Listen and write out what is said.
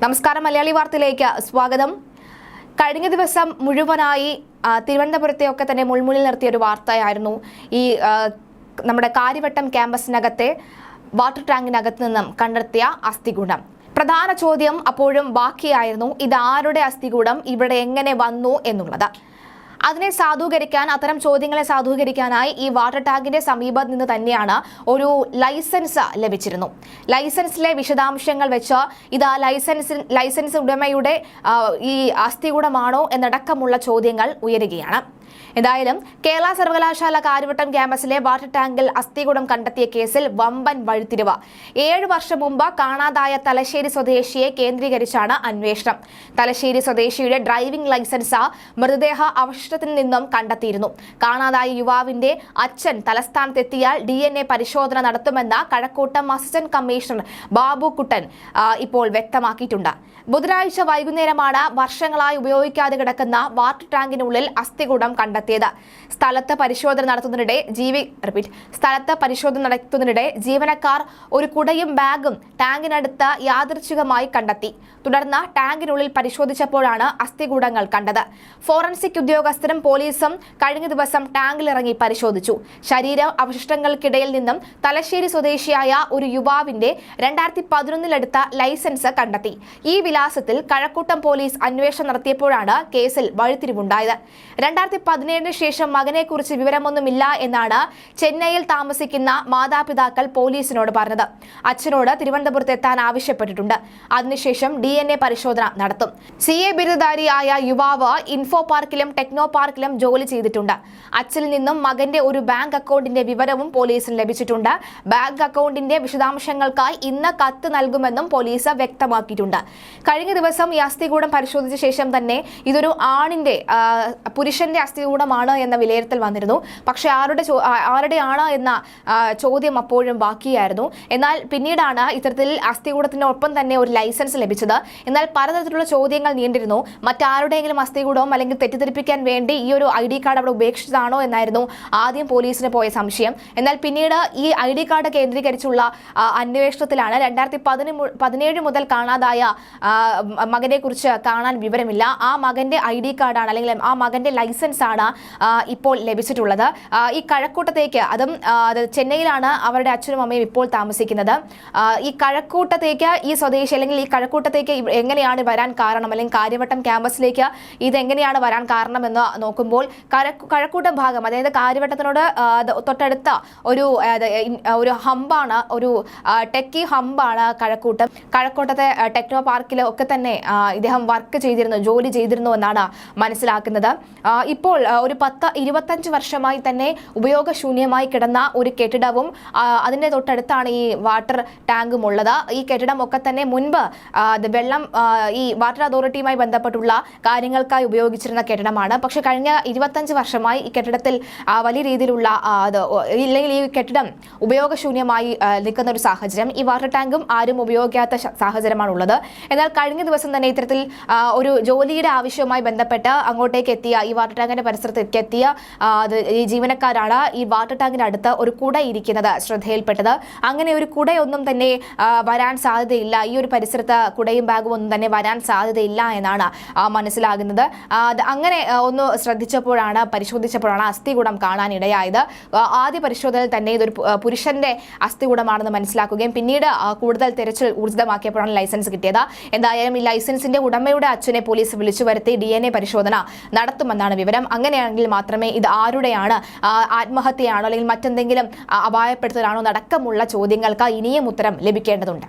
നമസ്കാരം, മലയാളി വാർത്തയിലേക്ക് സ്വാഗതം. കഴിഞ്ഞ ദിവസം മുഴുവനായി തിരുവനന്തപുരത്തെയൊക്കെ തന്നെ മുൾമുന്നിൽ നിർത്തിയ ഒരു വാർത്തയായിരുന്നു ഈ നമ്മുടെ കാര്യവട്ടം ക്യാമ്പസിനകത്തെ വാട്ടർ ടാങ്കിനകത്ത് നിന്നും കണ്ടെത്തിയ അസ്ഥികൂടം. പ്രധാന ചോദ്യം അപ്പോഴും ബാക്കിയായിരുന്നു, ഇതാരുടെ അസ്ഥികൂടം, ഇവിടെ എങ്ങനെ വന്നു എന്നുള്ളത്. അതിനെ സാധൂകരിക്കാൻ, അത്തരം ചോദ്യങ്ങളെ സാധൂകരിക്കാനായി ഈ വാട്ടർ ടാങ്കിന്റെ സമീപത്ത് നിന്ന് തന്നെയാണ് ഒരു ലൈസൻസ് ലഭിച്ചിരുന്നു. ലൈസൻസിലെ വിശദാംശങ്ങൾ വെച്ച് ഇത് ലൈസൻസ് ഉടമയുടെ ഈ അസ്ഥികൂടമാണോ എന്നടക്കമുള്ള ചോദ്യങ്ങൾ ഉയരുകയാണ്. എന്തായാലും കേരള സർവകലാശാല കാര്യവട്ടം ക്യാമ്പസിലെ വാട്ടർ ടാങ്കിൽ അസ്ഥികൂടം കണ്ടെത്തിയ കേസിൽ വമ്പൻ വഴിത്തിരിവ്. 7 വർഷം മുമ്പ് കാണാതായ തലശ്ശേരി സ്വദേശിയെ കേന്ദ്രീകരിച്ചാണ് അന്വേഷണം. തലശ്ശേരി സ്വദേശിയുടെ ഡ്രൈവിംഗ് ലൈസൻസ് മൃതദേഹ അവശിഷ്ടത്തിൽ നിന്നും കണ്ടെത്തിയിരുന്നു. കാണാതായ യുവാവിന്റെ അച്ഛൻ തലസ്ഥാനത്തെത്തിയാൽ DNA പരിശോധന നടത്തുമെന്ന് കഴക്കൂട്ടം അസിസ്റ്റന്റ് കമ്മീഷണർ ബാബു കുട്ടൻ ഇപ്പോൾ വ്യക്തമാക്കിയിട്ടുണ്ട്. ബുധനാഴ്ച വൈകുന്നേരമാണ് വർഷങ്ങളായി ഉപയോഗിക്കാതെ കിടക്കുന്ന വാട്ടർ ടാങ്കിനുള്ളിൽ അസ്ഥികൂടം കണ്ടെത്തിയത്. സ്ഥലത്ത് പരിശോധന നടത്തുന്നതിനിടെ ജീവനക്കാർ ഒരു കുടയും ബാഗും ടാങ്കിനടുത്ത് യാദൃച്ഛികമായി കണ്ടെത്തി. തുടർന്ന് ടാങ്കിനുള്ളിൽ പരിശോധിച്ചപ്പോഴാണ് അസ്ഥികൂടങ്ങൾ കണ്ടത്. ഫോറൻസിക് ഉദ്യോഗസ്ഥരും പോലീസും കഴിഞ്ഞ ദിവസം ടാങ്കിലിറങ്ങി പരിശോധിച്ചു. ശരീര അവശിഷ്ടങ്ങൾക്കിടയിൽ നിന്നും തലശ്ശേരി സ്വദേശിയായ ഒരു യുവാവിന്റെ 2011 ലൈസൻസ് കണ്ടെത്തി. ഈ വിലാസത്തിൽ കഴക്കൂട്ടം പോലീസ് അന്വേഷണം നടത്തിയപ്പോഴാണ് കേസിൽ വഴിത്തിരിവുണ്ടായത്. 2017 ശേഷം മകനെക്കുറിച്ച് വിവരമൊന്നുമില്ല എന്നാണ് ചെന്നൈയിൽ താമസിക്കുന്ന മാതാപിതാക്കൾ പോലീസിനോട് പറഞ്ഞത്. അച്ഛനോട് തിരുവനന്തപുരത്ത് എത്താൻ ആവശ്യപ്പെട്ടിട്ടുണ്ട്. അതിനുശേഷം DNA പരിശോധന നടത്തും. CA ബിരുദധാരിയായ യുവാവ് ഇൻഫോ പാർക്കിലും ടെക്നോ പാർക്കിലും ജോലി ചെയ്തിട്ടുണ്ട്. അച്ഛനിൽ നിന്നും മകന്റെ ഒരു ബാങ്ക് അക്കൗണ്ടിന്റെ വിവരവും പോലീസിന് ലഭിച്ചിട്ടുണ്ട്. ബാങ്ക് അക്കൗണ്ടിന്റെ വിശദാംശങ്ങൾക്കായി ഇന്ന് കത്ത് നൽകുമെന്നും പോലീസ് വ്യക്തമാക്കിയിട്ടുണ്ട്. കഴിഞ്ഞ ദിവസം ഈ അസ്ഥികൂടം പരിശോധിച്ച ശേഷം തന്നെ ഇതൊരു പുരുഷന്റെ അസ്ഥികൂടമാണ് എന്ന വിലയിരുത്തൽ വന്നിരുന്നു. പക്ഷെ ആരുടെയാണ് എന്ന ചോദ്യം അപ്പോഴും ബാക്കിയായിരുന്നു. എന്നാൽ പിന്നീടാണ് ഇത്തരത്തിൽ അസ്ഥികൂടത്തിനൊപ്പം തന്നെ ഒരു ലൈസൻസ് ലഭിച്ചത്. എന്നാൽ പലതരത്തിലുള്ള ചോദ്യങ്ങൾ നീണ്ടിരുന്നു. മറ്റാരുടെയെങ്കിലും അസ്ഥികൂടവും അല്ലെങ്കിൽ തെറ്റിദ്ധരിപ്പിക്കാൻ വേണ്ടി ഈ ഒരു ID കാർഡ് അവിടെ ഉപേക്ഷിച്ചതാണോ എന്നായിരുന്നു ആദ്യം പോലീസിന് പോയ സംശയം. എന്നാൽ പിന്നീട് ഈ ID കാർഡ് കേന്ദ്രീകരിച്ചുള്ള അന്വേഷണത്തിലാണ് 2017 മുതൽ കാണാതായ മകനെ കുറിച്ച് കാണാൻ വിവരമില്ല. ആ മകന്റെ ID കാർഡാണ് അല്ലെങ്കിൽ ആ മകന്റെ ലൈസൻസ് ആണ് ഇപ്പോൾ ലഭിച്ചിട്ടുള്ളത്. ഈ കഴക്കൂട്ടത്തേക്ക്, അതും ചെന്നൈയിലാണ് അവരുടെ അച്ഛനും അമ്മയും ഇപ്പോൾ താമസിക്കുന്നത്. ഈ കഴക്കൂട്ടത്തേക്ക് ഈ സ്വദേശി അല്ലെങ്കിൽ ഈ കഴക്കൂട്ടത്തേക്ക് എങ്ങനെയാണ് വരാൻ കാരണം, അല്ലെങ്കിൽ കാര്യവട്ടം ക്യാമ്പസിലേക്ക് ഇതെങ്ങനെയാണ് വരാൻ കാരണമെന്ന് നോക്കുമ്പോൾ കഴക്കൂട്ടം ഭാഗം, അതായത് കാര്യവട്ടത്തിനോട് തൊട്ടടുത്ത ഒരു ഹമ്പാണ്, ഒരു ടെക്കി ഹമ്പാണ് കഴക്കൂട്ടത്തെ ടെക്നോ പാർക്കിൽ ഒക്കെ തന്നെ ഇദ്ദേഹം ജോലി ചെയ്തിരുന്നു എന്നാണ് മനസ്സിലാക്കുന്നത്. ഇപ്പോൾ ഒരു 10-25 വർഷമായി തന്നെ ഉപയോഗശൂന്യമായി കിടന്ന ഒരു കെട്ടിടവും അതിന്റെ തൊട്ടടുത്താണ് ഈ വാട്ടർ ടാങ്കും ഉള്ളത്. ഈ കെട്ടിടം ഒക്കെ തന്നെ മുൻപ് വെള്ളം ഈ വാട്ടർ അതോറിറ്റിയുമായി ബന്ധപ്പെട്ടുള്ള കാര്യങ്ങൾക്കായി ഉപയോഗിച്ചിരുന്ന കെട്ടിടമാണ്. പക്ഷെ കഴിഞ്ഞ 25 വർഷമായി ഈ കെട്ടിടത്തിൽ വലിയ രീതിയിലുള്ള ഇല്ലെങ്കിൽ ഈ കെട്ടിടം ഉപയോഗശൂന്യമായി നിൽക്കുന്ന ഒരു സാഹചര്യം. ഈ വാട്ടർ ടാങ്കും ആരും ഉപയോഗിക്കാത്ത സാഹചര്യമാണ് ഉള്ളത്. എന്നാൽ കഴിഞ്ഞ ദിവസം തന്നെ ഇത്തരത്തിൽ ഒരു ജോലിയുടെ ആവശ്യവുമായി ബന്ധപ്പെട്ട് അങ്ങോട്ടേക്ക് എത്തിയ, ഈ വാട്ടർ ടാങ്കിന്റെ പരിസരത്തേക്ക് എത്തിയ ഈ ജീവനക്കാരാണ് ഈ വാട്ടർ ടാങ്കിന് അടുത്ത് ഒരു കുട ഇരിക്കുന്നത് ശ്രദ്ധയിൽപ്പെട്ടത്. അങ്ങനെ ഒരു കുടയൊന്നും തന്നെ വരാൻ സാധ്യതയില്ല, ഈ ഒരു പരിസരത്ത് കുടയും ബാഗും ഒന്നും തന്നെ വരാൻ സാധ്യതയില്ല എന്നാണ് മനസ്സിലാകുന്നത്. അങ്ങനെ ഒന്ന് പരിശോധിച്ചപ്പോഴാണ് അസ്ഥികൂടം കാണാനിടയായത്. ആദ്യ പരിശോധനയിൽ തന്നെ ഇതൊരു പുരുഷന്റെ അസ്ഥികൂടമാണെന്ന് മനസ്സിലാക്കുകയും പിന്നീട് കൂടുതൽ തെരച്ചിൽ ഊർജിതമാക്കിയപ്പോഴാണ് ലൈസൻസ് കിട്ടിയത്. എന്തായാലും ഈ ലൈസൻസിന്റെ ഉടമയുടെ അച്ഛനെ പോലീസ് വിളിച്ചു വരുത്തി DNA പരിശോധന നടത്തുമെന്നാണ് വിവരം. അങ്ങനെയാണെങ്കിൽ മാത്രമേ ഇത് ആരുടെയാണ്, ആത്മഹത്യയാണോ അല്ലെങ്കിൽ മറ്റെന്തെങ്കിലും അപായപ്പെടുത്തലാണോ അടക്കമുള്ള ചോദ്യങ്ങൾക്ക് ഇനിയും ഉത്തരം ലഭിക്കേണ്ടതുണ്ട്.